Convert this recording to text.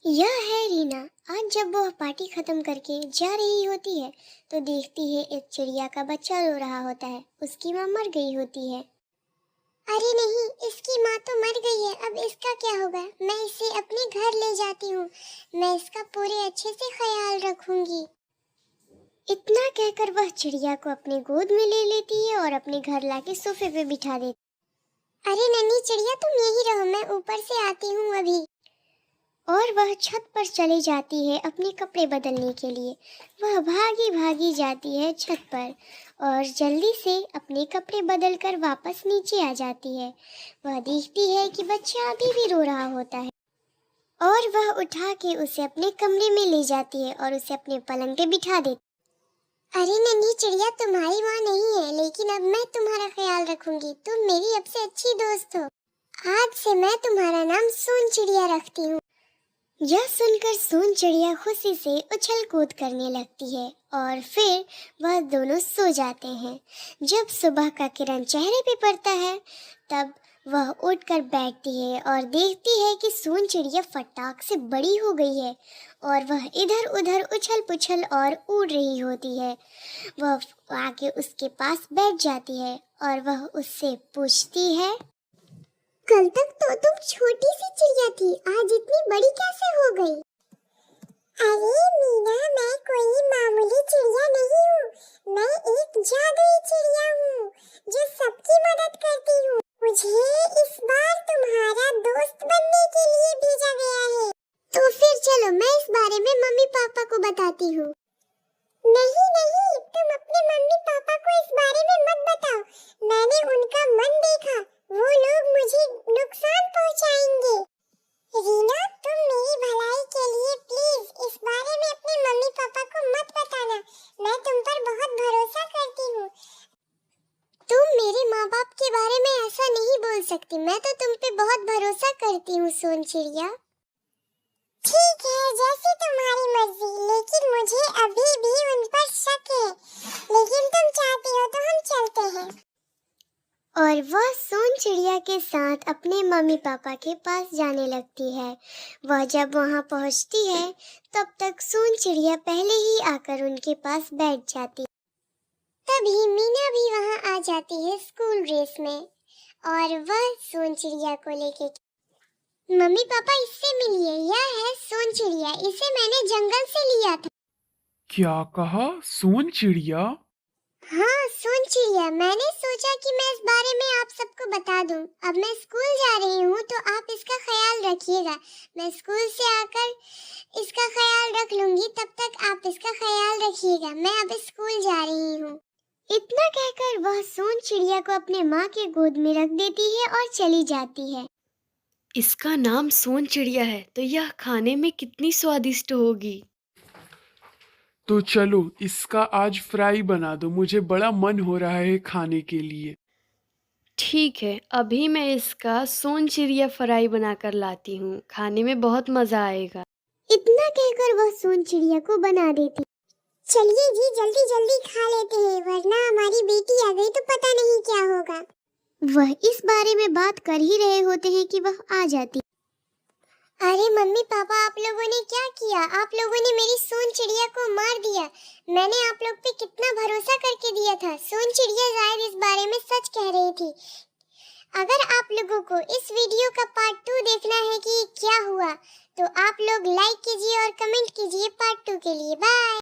यह है रीना। आज जब वह पार्टी खत्म करके जा रही होती है तो देखती है एक चिड़िया का बच्चा रो रहा होता है। उसकी माँ मर गई होती है। अरे नहीं, इसकी माँ तो मर गई है, अब इसका क्या होगा। मैं इसे अपने घर ले जाती हूँ, मैं इसका पूरे अच्छे से ख्याल रखूंगी। इतना कहकर वह चिड़िया को अपने गोद में ले लेती है और अपने घर लाके सोफे पे बिठा देती। अरे नन्ही चिड़िया, तुम यही रहो, मैं ऊपर से आती हूँ अभी। और वह छत पर चली जाती है अपने कपड़े बदलने के लिए। वह भागी भागी जाती है छत पर और जल्दी से अपने कपड़े बदलकर वापस नीचे आ जाती है। वह देखती है कि बच्चा अभी भी रो रहा होता है और वह उठा के उसे अपने कमरे में ले जाती है और उसे अपने पलंग पे बिठा देती। अरे नन्ही चिड़िया, तुम्हारी माँ नहीं है, लेकिन अब मैं तुम्हारा ख्याल रखूंगी। तुम मेरी अब से अच्छी दोस्त हो। आज से मैं तुम्हारा नाम सोन चिड़िया रखती हूँ। यह सुनकर सोन चिड़िया खुशी से उछल कूद करने लगती है और फिर वह दोनों सो जाते हैं। जब सुबह का किरण चेहरे पे पड़ता है तब वह उठकर बैठती है और देखती है कि सोन चिड़िया फटाक से बड़ी हो गई है और वह इधर उधर उछल पुछल और उड़ रही होती है। वह आके उसके पास बैठ जाती है और वह उससे पूछती है, कल तक तो तुम छोटी सी चिड़िया थी, आज इतनी बड़ी कैसे हो गई? अरे मीना, मैं कोई मामूली चिड़िया नहीं हूँ। मैं एक जादुई चिड़िया हूँ जो सबकी मदद करती हूँ। मुझे इस बार तुम्हारा दोस्त बनने के लिए भेजा गया है। तो फिर चलो, मैं इस बारे में मम्मी पापा को बताती हूँ। नहीं नहीं, तुम अपने मम्मी पापा को इस बारे में मत बताओ। मैंने उनका मन देखा, वो लोग मुझे नुकसान पहुंचाएंगे। रीना, तुम मेरी भलाई के लिए प्लीज इस बारे में अपने मम्मी पापा को मत बताना। मैं तुम पर बहुत भरोसा करती हूँ। तुम मेरे माँ बाप के बारे में ऐसा नहीं बोल सकती। मैं तो तुम पे बहुत भरोसा करती हूँ सोन चिड़िया। ठीक है, जैसी तुम्हारी मर्जी, लेकिन मुझे अभी भी उन पर शक है। लेकिन तुम चाहती हो तो हम चलते हैं। और वह सोन चिड़िया के साथ अपने मम्मी पापा के पास जाने लगती है। वह जब वहां पहुंचती है तब तक सोन चिड़िया पहले ही आकर उनके पास बैठ जाती। तभी मीना भी वहां आ जाती है स्कूल ड्रेस में और वह सोन चिड़िया को लेके, मम्मी पापा इससे मिलिए, यह है सोन चिड़िया, इसे मैंने जंगल से लिया था। क्या कहा? सोन चिड़िया? हाँ सोन चिड़िया, मैंने सोचा कि मैं इस बारे में आप सबको बता दूं। अब मैं स्कूल जा रही हूँ तो आप इसका ख्याल रखिएगा। मैं स्कूल से आकर इसका ख्याल रख लूंगी, तब तक आप इसका ख्याल रखिएगा। मैं अब स्कूल जा रही हूँ। इतना कहकर वह सोन चिड़िया को अपने माँ के गोद में रख देती है और चली जाती है। इसका नाम सोन चिड़िया है तो यह खाने में कितनी स्वादिष्ट होगी। तो चलो इसका आज फ्राई बना दो, मुझे बड़ा मन हो रहा है खाने के लिए। ठीक है, अभी मैं इसका सोन चिड़िया फ्राई बनाकर लाती हूँ, खाने में बहुत मज़ा आएगा। इतना कहकर वह सोन चिड़िया को बना देती। चलिए जी, जल्दी जल्दी खा लेते हैं, वरना हमारी बेटी आ गई तो पता नहीं क्या होगा। वह इस बारे में बात कर ही रहे होते हैं कि वह आ जाती। अरे मम्मी पापा, आप लोगों ने क्या किया? आप लोगों ने मेरी सोन चिड़िया को मार दिया। मैंने आप लोग पे कितना भरोसा करके दिया था। सोन चिड़िया शायद इस बारे में सच कह रही थी। अगर आप लोगों को इस वीडियो का पार्ट 2 देखना है कि क्या हुआ, तो आप लोग लाइक कीजिए और कमेंट कीजिए पार्ट 2 के लिए। बाय।